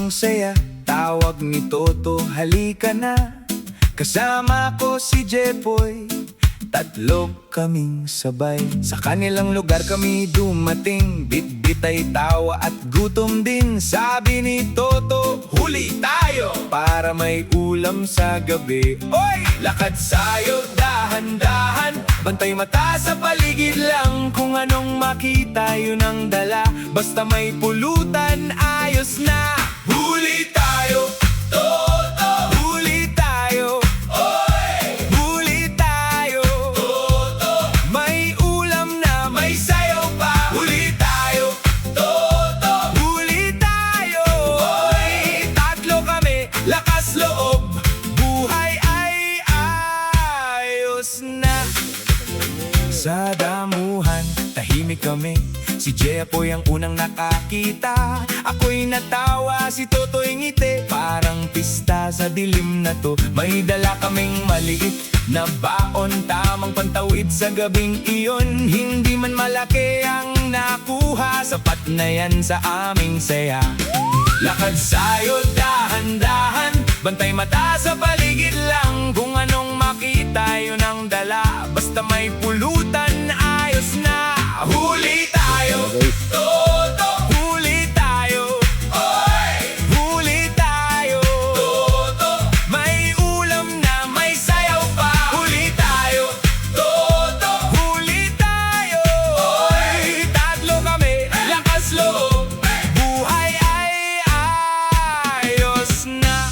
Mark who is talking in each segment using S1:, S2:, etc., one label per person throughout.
S1: ang saya, tawag ni Toto, halika na. Kasama ko si Jepoy, tatlo kaming sabay. Sa kanilang lugar kami dumating, bit-bit ay tawa at gutom din. Sabi ni Toto, huli tayo para may ulam sa gabi. Oy! Lakad sayo, dahan-dahan, bantay mata sa paligid lang. Kung anong makita yun ang dala, basta may pulutan, ayos na. Huli tayo, Toto! Huli tayo, oy! Huli tayo, Toto! May ulam na, may sayaw pa. Huli tayo, Toto! Huli tayo, oy! Tatlo kami, lakas loob, buhay ay ayos na. Sa damuhan, tahimik kami. Si Jepoy ang unang nakakita. Ako'y natawa, si Toto'y ngiti. Parang pista sa dilim na to. May dala kaming maliit na baon, tamang pantawid sa gabing iyon. Hindi man malaki ang nakuha, sapat na yan sa aming saya. Lakad sayo, dahan-dahan, bantay mata sa paligid lang. Kung anong makita yun ang dala, basta may pulutan, ayos na. Huli tayo, Toto! Huli tayo, oy! Huli tayo, Toto! May ulam na, may sayaw pa. Huli tayo, Toto! Huli tayo, oy! Tatlo kami, lakas loob, buhay ay ayos na.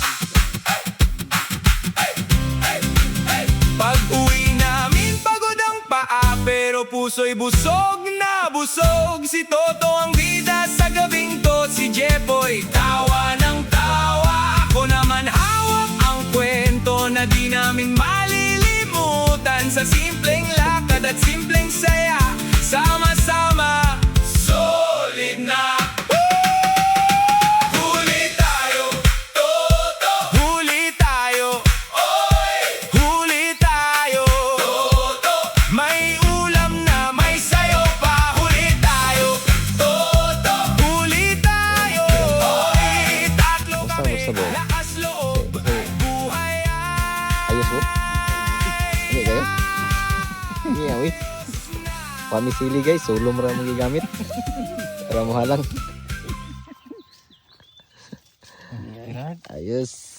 S1: Pag-uwi namin, pagod ang paa, pero puso'y busog na busog. Si Toto ang bida sa gabing to, si Jepoy tawa ng tawa. Ako naman hawak ang kwento na di namin malilimutan. Sa simpleng lakad at simpleng saya, sama-sama, solid na. Huli tayo, Toto! Huli tayo, oy! Huli tayo, Toto! May ulam na, may sayaw pa. Huli tayo, Toto! Huli tayo, oy! Tatlo kami,
S2: Basta, boy.
S1: lakas loob, buhay
S2: Ayos mo? Hindi kayo? Hindi awi. Pamisili guys, solo mo rin magigamit. Para mo halang. Ayos.